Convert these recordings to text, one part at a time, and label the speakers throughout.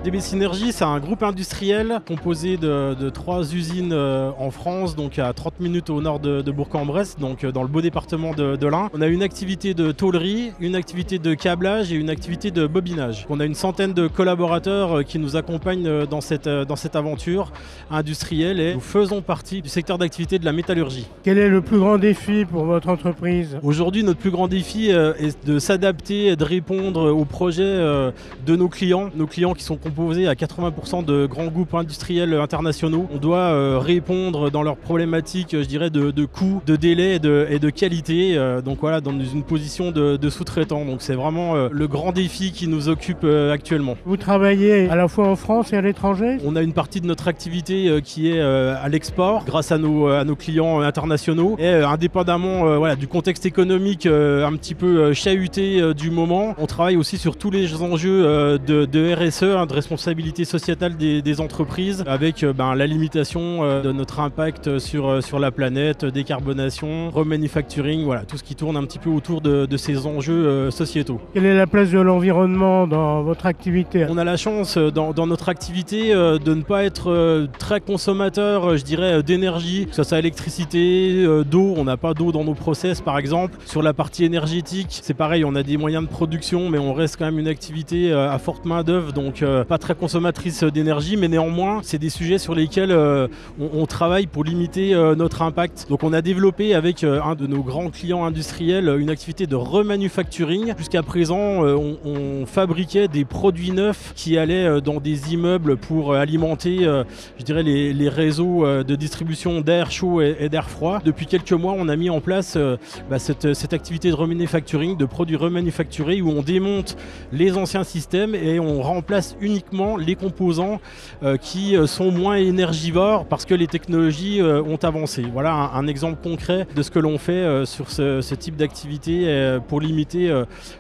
Speaker 1: DB Synergie, c'est un groupe industriel composé de 3 usines en France, donc à 30 minutes au nord de Bourg-en-Bresse, donc dans le beau département de l'Ain. On a une activité de tôlerie, une activité de câblage et une activité de bobinage. On a une centaine de collaborateurs qui nous accompagnent dans cette aventure industrielle et nous faisons partie du secteur d'activité de la métallurgie.
Speaker 2: Quel est le plus grand défi pour votre entreprise?
Speaker 1: Aujourd'hui, notre plus grand défi est de s'adapter et de répondre aux projets de nos clients qui sont composés à 80% de grands groupes industriels internationaux. On doit répondre dans leurs problématiques, je dirais, de coûts, de délais et de qualité. Donc voilà, dans une position de sous-traitant. Donc c'est vraiment le grand défi qui nous occupe actuellement.
Speaker 2: Vous travaillez à la fois en France et à l'étranger?
Speaker 1: On a une partie de notre activité qui est à l'export grâce à nos clients internationaux. Et indépendamment voilà, du contexte économique un petit peu chahuté du moment, on travaille aussi sur tous les enjeux de RSE, de responsabilité sociétale des entreprises, avec la limitation de notre impact sur la planète, décarbonation, remanufacturing, voilà, tout ce qui tourne un petit peu autour de ces enjeux sociétaux.
Speaker 2: Quelle est la place de l'environnement dans votre activité?
Speaker 1: On a la chance dans notre activité de ne pas être très consommateur, je dirais, d'énergie, que ce soit électricité, d'eau. On n'a pas d'eau dans nos process par exemple. Sur la partie énergétique, c'est pareil, on a des moyens de production, mais on reste quand même une activité à forte main d'œuvre, donc pas très consommatrice d'énergie, mais néanmoins, c'est des sujets sur lesquels on travaille pour limiter notre impact. Donc on a développé avec un de nos grands clients industriels une activité de remanufacturing. Jusqu'à présent, on fabriquait des produits neufs qui allaient dans des immeubles pour alimenter, je dirais, les réseaux de distribution d'air chaud et d'air froid. Depuis quelques mois, on a mis en place cette activité de remanufacturing, de produits remanufacturés, où on démonte les anciens systèmes et on remplace uniquement les composants qui sont moins énergivores parce que les technologies ont avancé. Voilà un exemple concret de ce que l'on fait sur ce type d'activité pour limiter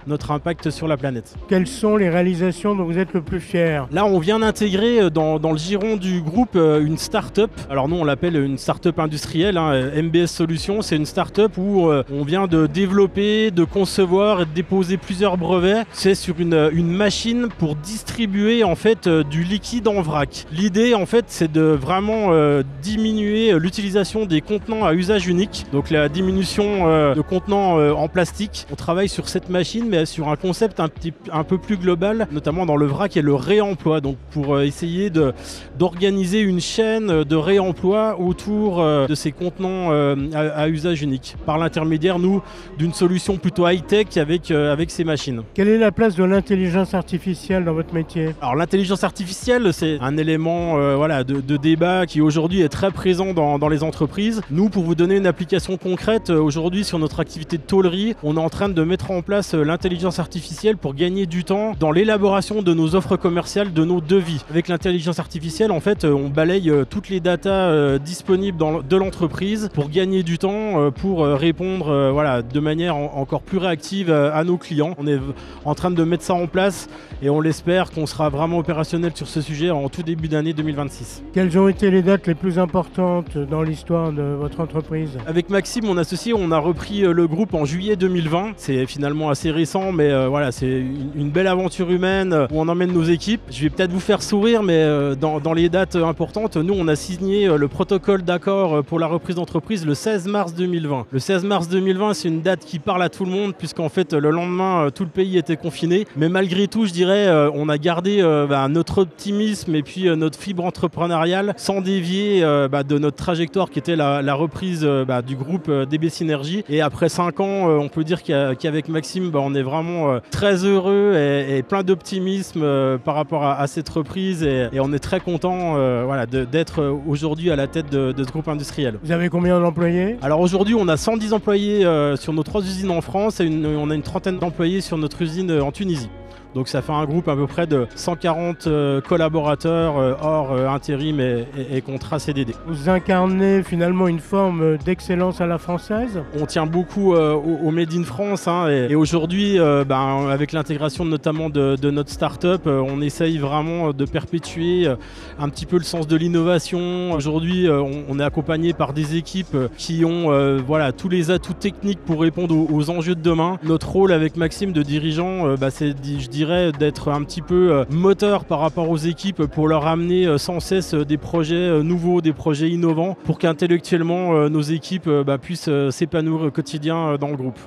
Speaker 1: notre impact sur la planète.
Speaker 2: Quelles sont les réalisations dont vous êtes le plus fier?
Speaker 1: Là, on vient d'intégrer dans le giron du groupe une start-up. Alors nous, on l'appelle une start-up industrielle, MBS Solutions. C'est une start-up où on vient de développer, de concevoir et de déposer plusieurs brevets. C'est sur une machine pour distribuer en fait du liquide en vrac. L'idée en fait, c'est de vraiment diminuer l'utilisation des contenants à usage unique. Donc la diminution de contenants en plastique. On travaille sur cette machine, mais sur un concept un peu plus global, notamment dans le vrac et le réemploi. Donc pour essayer d'organiser une chaîne de réemploi autour de ces contenants à usage unique, par l'intermédiaire, nous, d'une solution plutôt high-tech avec ces machines.
Speaker 2: Quelle est la place de l'intelligence artificielle dans votre métier?
Speaker 1: Alors l'intelligence artificielle, c'est un élément de débat qui aujourd'hui est très présent dans les entreprises. Nous, pour vous donner une application concrète, aujourd'hui sur notre activité de tôlerie, on est en train de mettre en place l'intelligence artificielle pour gagner du temps dans l'élaboration de nos offres commerciales, de nos devis. Avec l'intelligence artificielle, en fait, on balaye toutes les datas disponibles de l'entreprise pour gagner du temps, pour répondre de manière encore plus réactive à nos clients. On est en train de mettre ça en place et on l'espère qu'on sera vraiment opérationnel sur ce sujet en tout début d'année 2026.
Speaker 2: Quelles ont été les dates les plus importantes dans l'histoire de votre entreprise?
Speaker 1: Avec Maxime, mon associé, on a repris le groupe en juillet 2020. C'est finalement assez récent, mais c'est une belle aventure humaine où on emmène nos équipes. Je vais peut-être vous faire sourire, mais dans les dates importantes, nous, on a signé le protocole d'accord pour la reprise d'entreprise le 16 mars 2020. Le 16 mars 2020, c'est une date qui parle à tout le monde, puisqu'en fait, le lendemain, tout le pays était confiné. Mais malgré tout, je dirais, on a gardé notre optimisme et puis notre fibre entrepreneuriale sans dévier de notre trajectoire qui était la reprise du groupe DB Synergie. Et après 5 ans, on peut dire qu'avec Maxime, on est vraiment très heureux et plein d'optimisme par rapport à cette reprise. Et on est très content d'être aujourd'hui à la tête de ce groupe industriel.
Speaker 2: Vous avez combien d'employés?
Speaker 1: Alors aujourd'hui, on a 110 employés sur nos 3 usines en France et on a une trentaine d'employés sur notre usine en Tunisie. Donc ça fait un groupe à peu près de 140 collaborateurs hors intérim et contrat CDD.
Speaker 2: Vous incarnez finalement une forme d'excellence à la française?
Speaker 1: On tient beaucoup au Made in France et aujourd'hui, avec l'intégration notamment de notre start-up, on essaye vraiment de perpétuer un petit peu le sens de l'innovation. Aujourd'hui, on est accompagné par des équipes qui ont tous les atouts techniques pour répondre aux enjeux de demain. Notre rôle avec Maxime de dirigeant, c'est dirais d'être un petit peu moteur par rapport aux équipes pour leur amener sans cesse des projets nouveaux, des projets innovants pour qu'intellectuellement nos équipes puissent s'épanouir au quotidien dans le groupe.